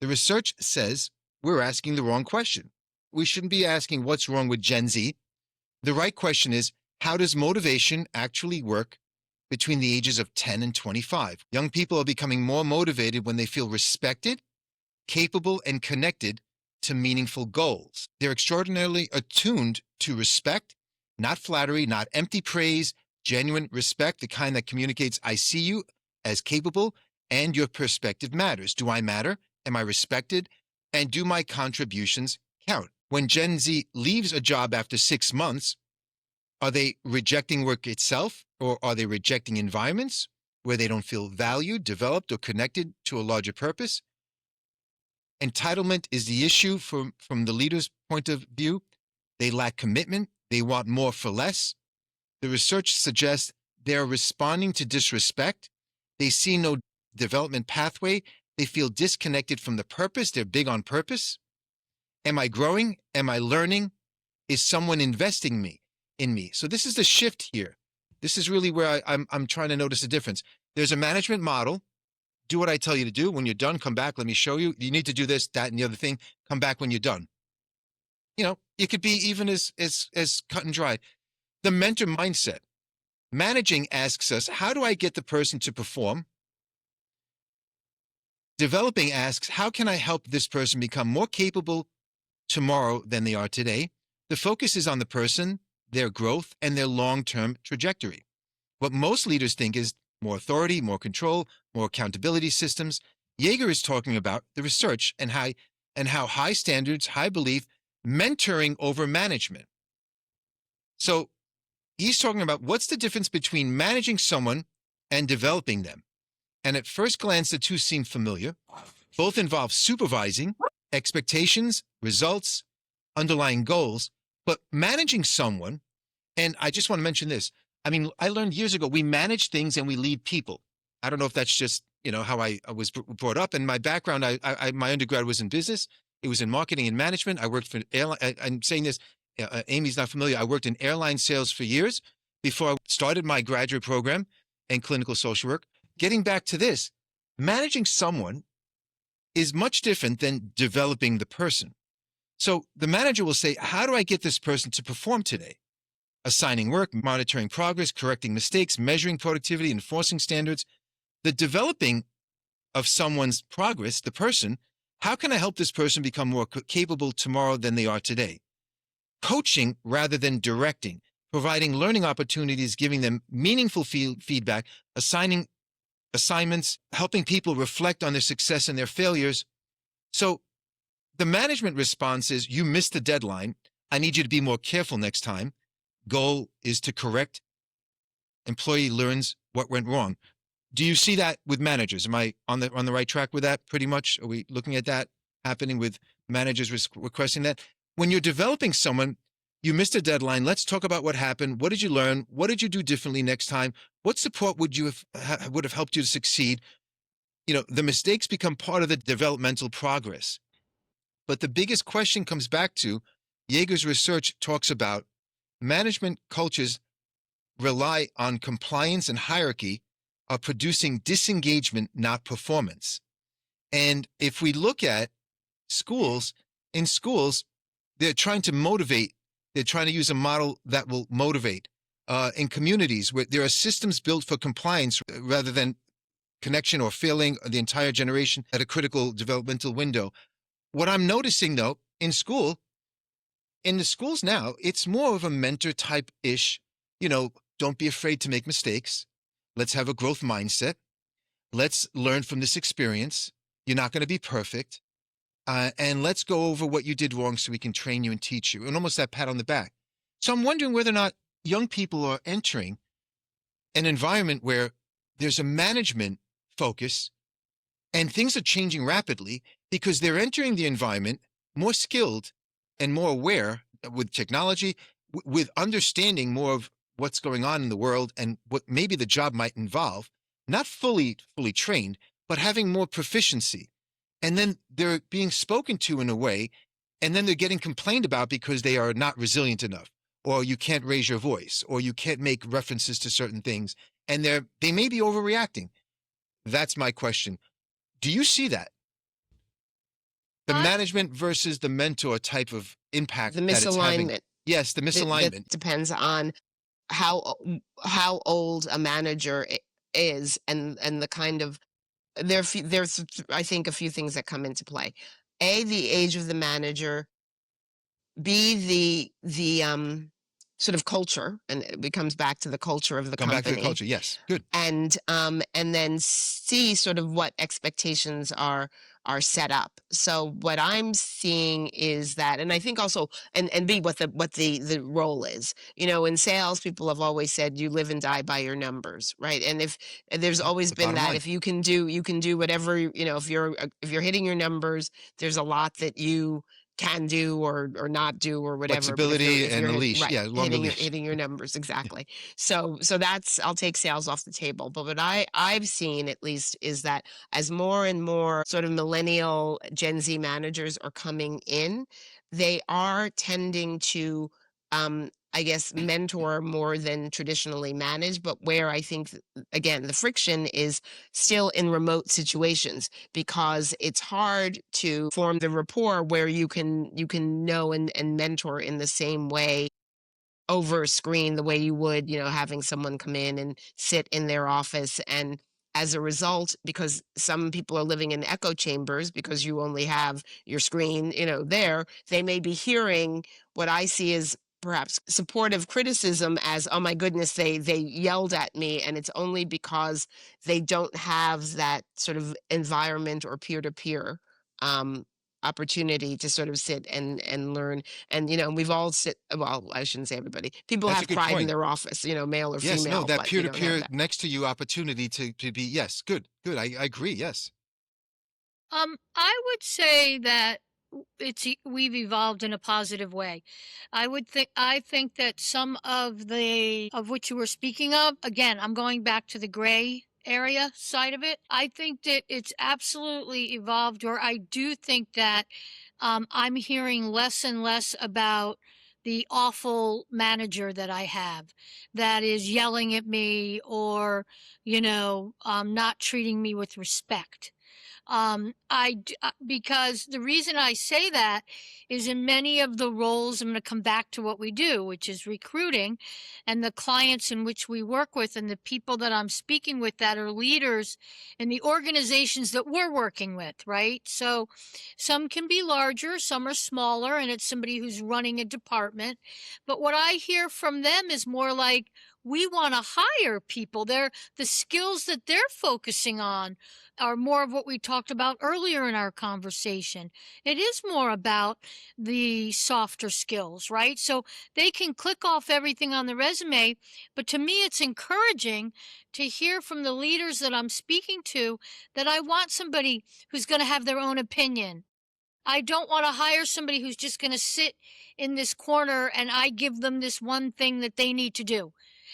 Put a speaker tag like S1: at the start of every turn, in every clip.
S1: The research says we're asking the wrong question. We shouldn't be asking what's wrong with Gen Z. The right question is, how does motivation actually work between the ages of 10 and 25? Young people are becoming more motivated when they feel respected, capable, and connected to meaningful goals. They're extraordinarily attuned to respect, not flattery, not empty praise, genuine respect, the kind that communicates, I see you as capable and your perspective matters. Do I matter? Am I respected? And do my contributions count? When Gen Z leaves a job after 6 months, are they rejecting work itself, or are they rejecting environments where they don't feel valued, developed, or connected to a larger purpose? Entitlement is the issue from the leader's point of view. They lack commitment. They want more for less. The research suggests they're responding to disrespect. They see no development pathway. They feel disconnected from the purpose. They're big on purpose. Am I growing? Am I learning? Is someone investing in me? So this is the shift here. This is really where I'm trying to notice the difference. There's a management model. Do what I tell you to do. When you're done, come back. Let me show you. You need to do this, that, and the other thing. Come back when you're done. It could be even as cut and dry. The mentor mindset. Managing asks us, how do I get the person to perform? Developing asks, how can I help this person become more capable tomorrow than they are today? The focus is on the person, their growth, and their long-term trajectory. What most leaders think is more authority, more control, more accountability systems. Yeager is talking about the research and how high standards, high belief, mentoring over management. So he's talking about what's the difference between managing someone and developing them. And at first glance, the two seem familiar. Both involve supervising, expectations, results, underlying goals. But managing someone, and I just want to mention this. I mean, I learned years ago, we manage things and we lead people. I don't know if that's just, how I was brought up. And my background, my undergrad was in business. It was in marketing and management. I worked for airline. I'm saying this, Amy's not familiar. I worked in airline sales for years before I started my graduate program in clinical social work. Getting back to this, managing someone is much different than developing the person. So the manager will say, how do I get this person to perform today? Assigning work, monitoring progress, correcting mistakes, measuring productivity, enforcing standards. The developing of someone's progress, the person, how can I help this person become more capable tomorrow than they are today? Coaching rather than directing, providing learning opportunities, giving them meaningful feedback, assigning assignments, helping people reflect on their success and their failures. So the management response is, you missed the deadline. I need you to be more careful next time. Goal is to correct. Employee learns what went wrong. Do you see that with managers? Am I on the right track with that pretty much? Are we looking at that happening with managers requesting that? When you're developing someone, you missed a deadline. Let's talk about what happened. What did you learn? What did you do differently next time? What support would have helped you to succeed? The mistakes become part of the developmental progress. But the biggest question comes back to, Yeager's research talks about management cultures rely on compliance and hierarchy, are producing disengagement, not performance. And if we look at schools, in schools, they're trying to motivate. They're trying to use a model that will motivate. In communities where there are systems built for compliance rather than connection or failing the entire generation at a critical developmental window. What I'm noticing, though, in the schools now, it's more of a mentor type-ish, don't be afraid to make mistakes. Let's have a growth mindset. Let's learn from this experience. You're not going to be perfect. And let's go over what you did wrong so we can train you and teach you. And almost that pat on the back. So I'm wondering whether or not young people are entering an environment where there's a management focus and things are changing rapidly because they're entering the environment more skilled and more aware with technology, with understanding more of what's going on in the world and what maybe the job might involve, not fully trained, but having more proficiency. And then they're being spoken to in a way, and then they're getting complained about because they are not resilient enough, or you can't raise your voice, or you can't make references to certain things, and they may be overreacting. That's my question. Do you see that? The management versus the mentor type of impact
S2: The
S1: that it's having.
S2: misalignment
S1: Yes, the
S2: that
S1: misalignment.
S2: depends on how old a manager is, and the kind of there's I think a few things that come into play. A, the age of the manager. B, the sort of culture, and it becomes back to the culture of the
S1: Come back to the
S2: company.
S1: culture. Yes, good.
S2: And then C, sort of what expectations are set up. So what I'm seeing is that, and I think also, and B, what the role is. In sales, people have always said you live and die by your numbers, right? And if and there's always
S1: The
S2: been
S1: bottom
S2: that
S1: line.
S2: if you can do whatever, if you're hitting your numbers, there's a lot that you can do or not do or whatever. But if you're
S1: Flexibility
S2: if
S1: and
S2: you're
S1: the
S2: hit,
S1: leash.
S2: right,
S1: Yeah, longer
S2: hitting your
S1: leash.
S2: hitting your numbers exactly. So that's, I'll take sales off the table. But what I've seen, at least, is that as more and more sort of millennial Gen Z managers are coming in, they are tending to, I guess, mentor more than traditionally manage. But where I think, again, the friction is still in remote situations, because it's hard to form the rapport where you can know and mentor in the same way over a screen, the way you would, having someone come in and sit in their office. And as a result, because some people are living in echo chambers because you only have your screen, there, they may be hearing what I see as perhaps supportive criticism as, oh my goodness, they yelled at me. And it's only because they don't have that sort of environment or peer-to-peer um, opportunity to sort of sit and learn. And we've all well, I shouldn't say everybody. People
S1: That's a
S2: have
S1: good
S2: pride in
S1: point.
S2: their office, male or
S1: Yes, no,
S2: female,
S1: that
S2: but we don't have
S1: peer-to-peer
S2: that.
S1: next to you opportunity to be, yes, good, good. I agree. Yes.
S3: I would say that we've evolved in a positive way. I think that some of what you were speaking of, again, I'm going back to the gray area side of it. I think that it's absolutely evolved, or I do think that I'm hearing less and less about the awful manager that I have that is yelling at me or, not treating me with respect. Because the reason I say that is in many of the roles, I'm going to come back to what we do, which is recruiting, and the clients in which we work with and the people that I'm speaking with that are leaders in the organizations that we're working with, right? So some can be larger, some are smaller, and it's somebody who's running a department. But what I hear from them is more like, we want to hire people. The skills that they're focusing on are more of what we talked about earlier in our conversation. It is more about the softer skills, right? So they can click off everything on the resume, but to me, it's encouraging to hear from the leaders that I'm speaking to that I want somebody who's going to have their own opinion. I don't want to hire somebody who's just going to sit in this corner and I give them this one thing that they need to do,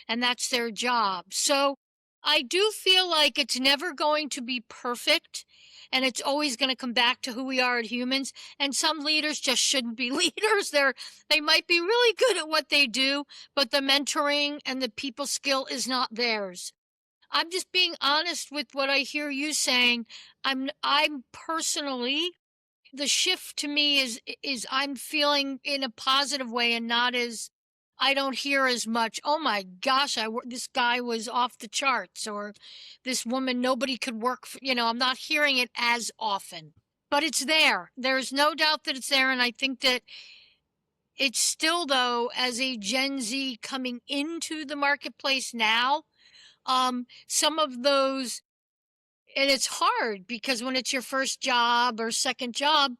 S3: and that's their job. So I do feel like it's never going to be perfect, and it's always going to come back to who we are as humans. And some leaders just shouldn't be leaders. They might be really good at what they do, but the mentoring and the people skill is not theirs. I'm just being honest with what I hear you saying. I'm personally, the shift to me is I'm feeling in a positive way and not as, I don't hear as much, oh my gosh, this guy was off the charts, or this woman, nobody could work for, I'm not hearing it as often. But it's there. There's no doubt that it's there, and I think that it's still, though, as a Gen Z coming into the marketplace now, some of those, and it's hard because when it's your first job or second job,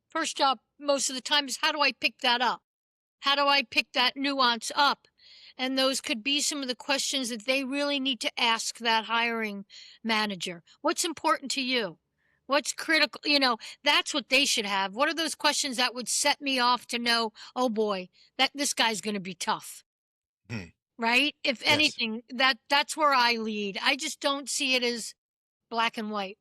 S3: first job most of the time is, how do I pick that up? How do I pick that nuance up? And those could be some of the questions that they really need to ask that hiring manager. What's important to you? What's critical? That's what they should have. What are those questions that would set me off to know, oh boy, that this guy's going to be tough,
S1: Hmm.
S3: right? If
S1: Yes.
S3: anything, that's where I lead. I just don't see it as black and white.